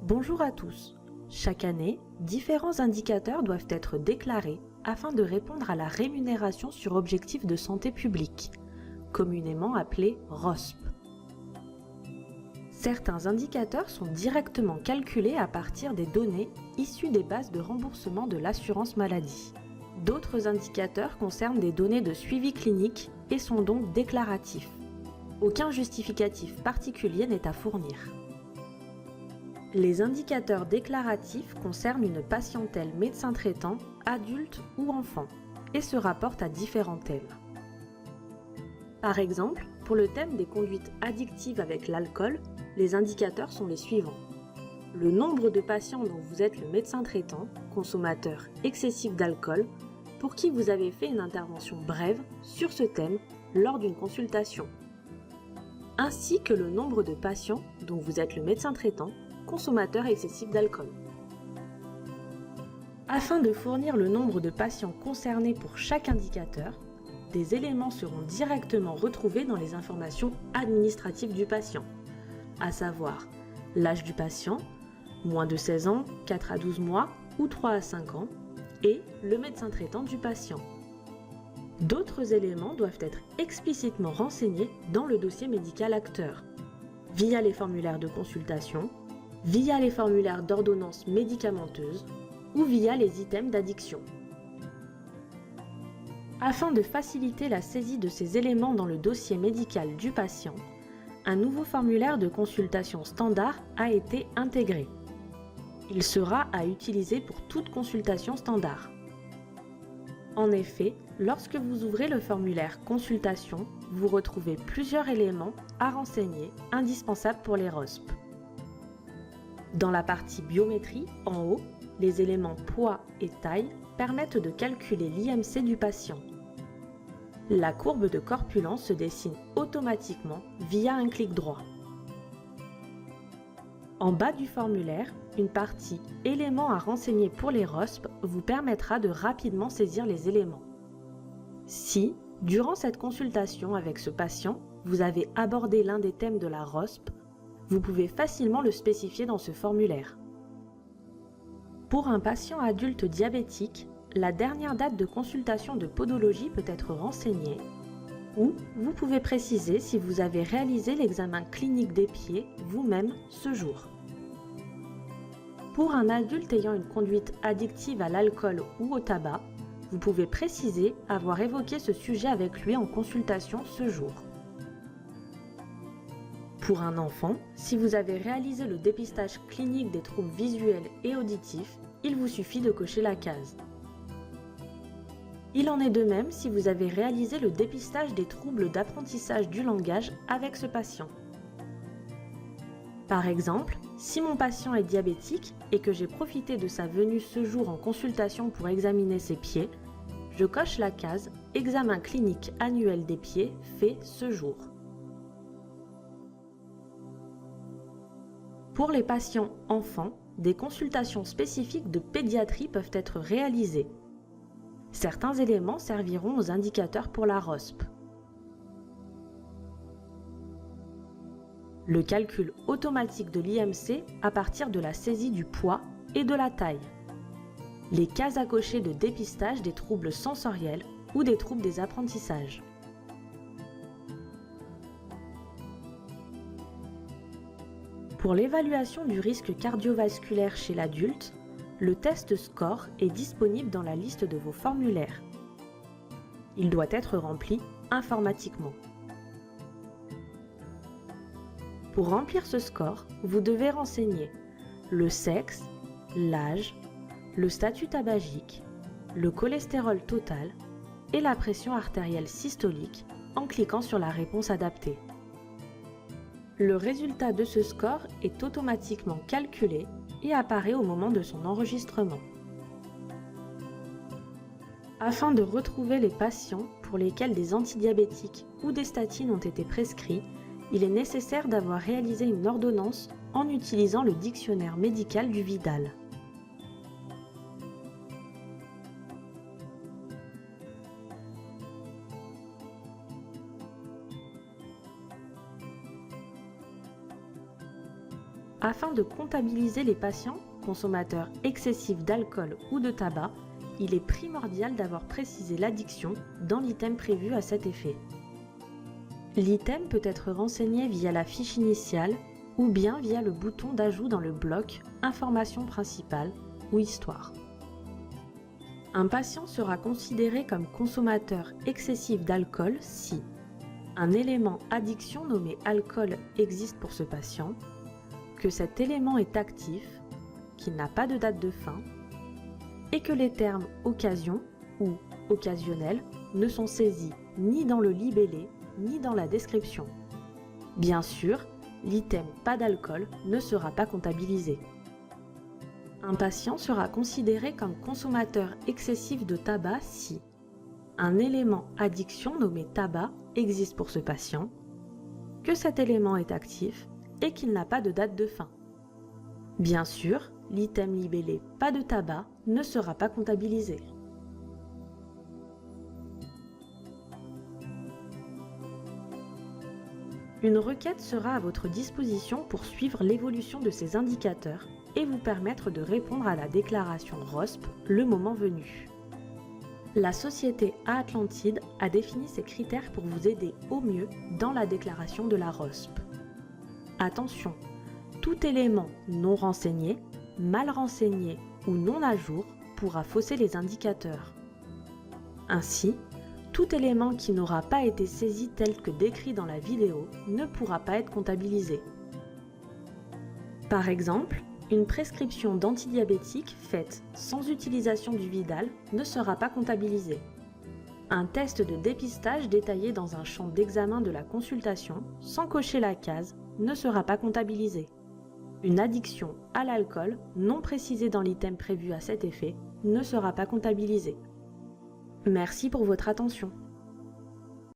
Bonjour à tous. Chaque année, différents indicateurs doivent être déclarés afin de répondre à la rémunération sur objectif de santé publique, communément appelée ROSP. Certains indicateurs sont directement calculés à partir des données issues des bases de remboursement de l'assurance maladie. D'autres indicateurs concernent des données de suivi clinique et sont donc déclaratifs. Aucun justificatif particulier n'est à fournir. Les indicateurs déclaratifs concernent une patientèle médecin traitant, adulte ou enfant, et se rapportent à différents thèmes. Par exemple, pour le thème des conduites addictives avec l'alcool, les indicateurs sont les suivants. Le nombre de patients dont vous êtes le médecin traitant, consommateur excessif d'alcool, pour qui vous avez fait une intervention brève sur ce thème lors d'une consultation, ainsi que le nombre de patients dont vous êtes le médecin traitant, consommateur excessif d'alcool. Afin de fournir le nombre de patients concernés pour chaque indicateur, des éléments seront directement retrouvés dans les informations administratives du patient, à savoir l'âge du patient, moins de 16 ans, 4 à 12 mois ou 3 à 5 ans, et le médecin traitant du patient. D'autres éléments doivent être explicitement renseignés dans le dossier médical acteur, via les formulaires de consultation, via les formulaires d'ordonnance médicamenteuse ou via les items d'addiction. Afin de faciliter la saisie de ces éléments dans le dossier médical du patient, un nouveau formulaire de consultation standard a été intégré. Il sera à utiliser pour toute consultation standard. En effet, lorsque vous ouvrez le formulaire consultation, vous retrouvez plusieurs éléments à renseigner indispensables pour les ROSP. Dans la partie biométrie, en haut, les éléments poids et taille permettent de calculer l'IMC du patient. La courbe de corpulence se dessine automatiquement via un clic droit. En bas du formulaire, une partie « Éléments à renseigner pour les ROSP » vous permettra de rapidement saisir les éléments. Si, durant cette consultation avec ce patient, vous avez abordé l'un des thèmes de la ROSP, vous pouvez facilement le spécifier dans ce formulaire. Pour un patient adulte diabétique, la dernière date de consultation de podologie peut être renseignée, ou vous pouvez préciser si vous avez réalisé l'examen clinique des pieds vous-même ce jour. Pour un adulte ayant une conduite addictive à l'alcool ou au tabac, vous pouvez préciser avoir évoqué ce sujet avec lui en consultation ce jour. Pour un enfant, si vous avez réalisé le dépistage clinique des troubles visuels et auditifs, il vous suffit de cocher la case. Il en est de même si vous avez réalisé le dépistage des troubles d'apprentissage du langage avec ce patient. Par exemple, si mon patient est diabétique et que j'ai profité de sa venue ce jour en consultation pour examiner ses pieds, je coche la case « Examen clinique annuel des pieds fait ce jour ». Pour les patients enfants, des consultations spécifiques de pédiatrie peuvent être réalisées. Certains éléments serviront aux indicateurs pour la ROSP. Le calcul automatique de l'IMC à partir de la saisie du poids et de la taille. Les cases à cocher de dépistage des troubles sensoriels ou des troubles des apprentissages. Pour l'évaluation du risque cardiovasculaire chez l'adulte, le test SCORE est disponible dans la liste de vos formulaires. Il doit être rempli informatiquement. Pour remplir ce score, vous devez renseigner le sexe, l'âge, le statut tabagique, le cholestérol total et la pression artérielle systolique en cliquant sur la réponse adaptée. Le résultat de ce score est automatiquement calculé et apparaît au moment de son enregistrement. Afin de retrouver les patients pour lesquels des antidiabétiques ou des statines ont été prescrits, il est nécessaire d'avoir réalisé une ordonnance en utilisant le dictionnaire médical du Vidal. Afin de comptabiliser les patients consommateurs excessifs d'alcool ou de tabac, il est primordial d'avoir précisé l'addiction dans l'item prévu à cet effet. L'item peut être renseigné via la fiche initiale ou bien via le bouton d'ajout dans le bloc « Information principale » ou « Histoire ». Un patient sera considéré comme consommateur excessif d'alcool si un élément addiction nommé alcool existe pour ce patient, que cet élément est actif, qu'il n'a pas de date de fin, et que les termes occasion ou occasionnel ne sont saisis ni dans le libellé ni dans la description. Bien sûr, l'item pas d'alcool ne sera pas comptabilisé. Un patient sera considéré comme consommateur excessif de tabac si un élément addiction nommé tabac existe pour ce patient, que cet élément est actif et qu'il n'a pas de date de fin. Bien sûr, l'item libellé pas de tabac ne sera pas comptabilisé. Une requête sera à votre disposition pour suivre l'évolution de ces indicateurs et vous permettre de répondre à la déclaration ROSP le moment venu. La société A-Atlantide a défini ses critères pour vous aider au mieux dans la déclaration de la ROSP. Attention, tout élément non renseigné, mal renseigné ou non à jour pourra fausser les indicateurs. Ainsi, tout élément qui n'aura pas été saisi tel que décrit dans la vidéo ne pourra pas être comptabilisé. Par exemple, une prescription d'antidiabétiques faite sans utilisation du Vidal ne sera pas comptabilisée. Un test de dépistage détaillé dans un champ d'examen de la consultation sans cocher la case ne sera pas comptabilisé. Une addiction à l'alcool non précisée dans l'item prévu à cet effet ne sera pas comptabilisée. Merci pour votre attention.